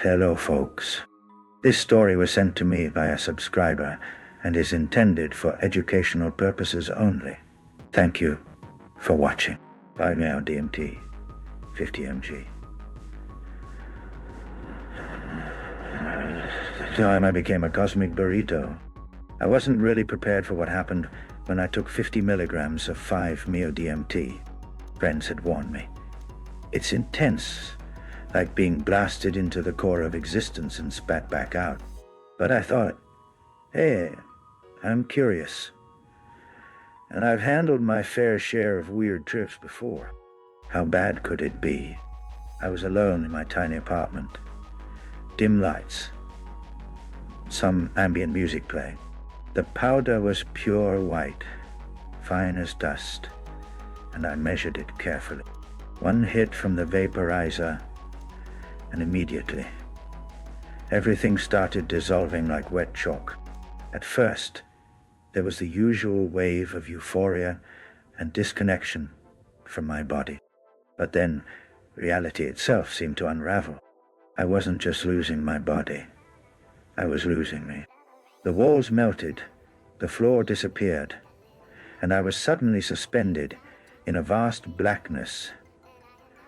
Hello, folks. This story was sent to me by a subscriber and is intended for educational purposes only. Thank you for watching. Bye now, DMT, 50 mg. The time I became a cosmic burrito. I wasn't really prepared for what happened when I took 50 milligrams of 5-MeO-DMT. Friends had warned me. It's intense, like being blasted into the core of existence and spat back out. But I thought, hey, I'm curious. And I've handled my fair share of weird trips before. How bad could it be? I was alone in my tiny apartment. Dim lights. Some ambient music playing. The powder was pure white, fine as dust, and I measured it carefully. One hit from the vaporizer, and immediately, everything started dissolving like wet chalk. At first, there was the usual wave of euphoria and disconnection from my body. But then, reality itself seemed to unravel. I wasn't just losing my body. I was losing me. The walls melted, the floor disappeared, and I was suddenly suspended in a vast blackness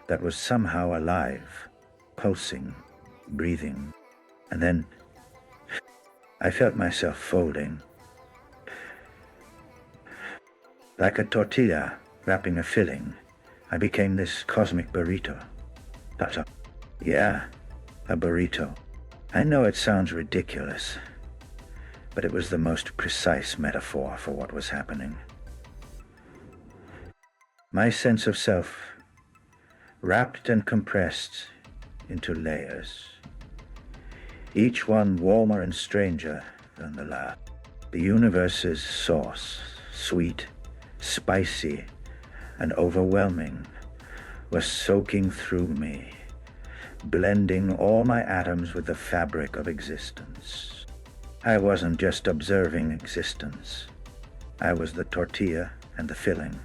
that was somehow alive, pulsing, breathing. And then I felt myself folding. Like a tortilla wrapping a filling, I became this cosmic burrito. Yeah, a burrito. I know it sounds ridiculous, but it was the most precise metaphor for what was happening. My sense of self, wrapped and compressed into layers, each one warmer and stranger than the last. The universe's source, sweet, spicy, and overwhelming, was soaking through me, blending all my atoms with the fabric of existence. I wasn't just observing existence. I was the tortilla and the filling,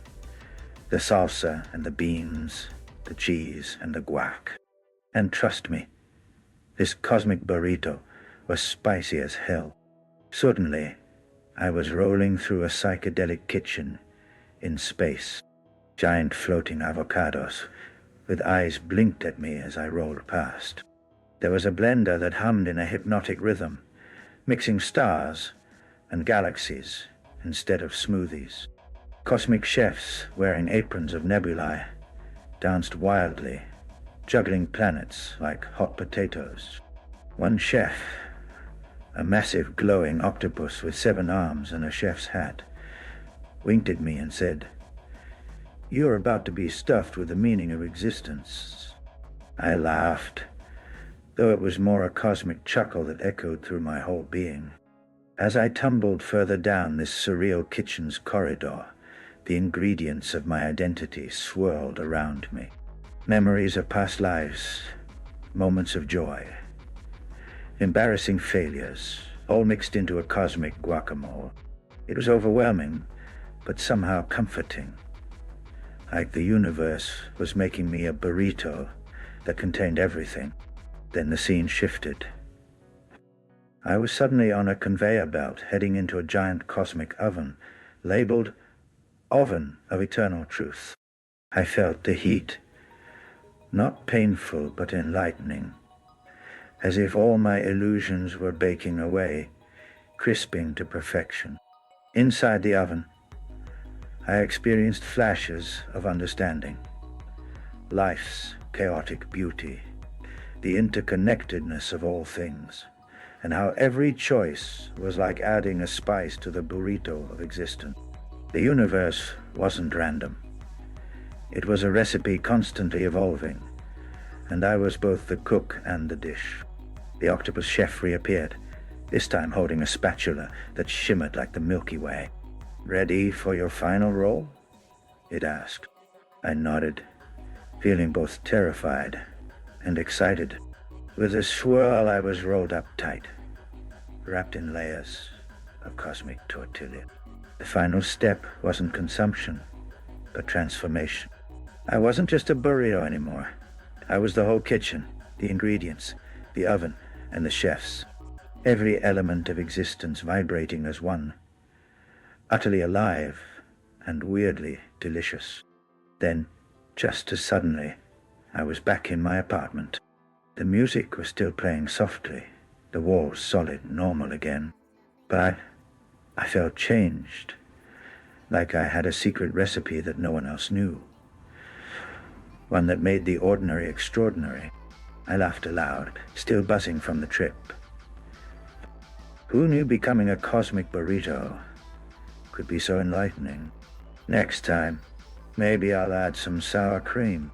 the salsa and the beans, the cheese and the guac. And trust me, this cosmic burrito was spicy as hell. Suddenly, I was rolling through a psychedelic kitchen in space. Giant floating avocados with eyes blinked at me as I rolled past. There was a blender that hummed in a hypnotic rhythm, mixing stars and galaxies instead of smoothies. Cosmic chefs wearing aprons of nebulae danced wildly, juggling planets like hot potatoes. One chef, a massive glowing octopus with 7 arms and a chef's hat, winked at me and said, "You're about to be stuffed with the meaning of existence." I laughed, though it was more a cosmic chuckle that echoed through my whole being. As I tumbled further down this surreal kitchen's corridor, the ingredients of my identity swirled around me. Memories of past lives, moments of joy, embarrassing failures, all mixed into a cosmic guacamole. It was overwhelming, but somehow comforting. Like the universe was making me a burrito that contained everything. Then the scene shifted. I was suddenly on a conveyor belt heading into a giant cosmic oven, labeled Oven of Eternal Truth. I felt the heat, not painful but enlightening, as if all my illusions were baking away, crisping to perfection. Inside the oven, I experienced flashes of understanding, life's chaotic beauty, the interconnectedness of all things, and how every choice was like adding a spice to the burrito of existence. The universe wasn't random. It was a recipe constantly evolving, and I was both the cook and the dish. The octopus chef reappeared, this time holding a spatula that shimmered like the Milky Way. "Ready for your final roll?" it asked. I nodded, feeling both terrified and excited. With a swirl, I was rolled up tight, wrapped in layers of cosmic tortilla. The final step wasn't consumption, but transformation. I wasn't just a burrito anymore. I was the whole kitchen, the ingredients, the oven, and the chefs. Every element of existence vibrating as one, utterly alive and weirdly delicious. Then, just as suddenly, I was back in my apartment. The music was still playing softly, the walls solid, normal again. But I felt changed, like I had a secret recipe that no one else knew. One that made the ordinary extraordinary. I laughed aloud, still buzzing from the trip. Who knew becoming a cosmic burrito could be so enlightening? Next time, maybe I'll add some sour cream.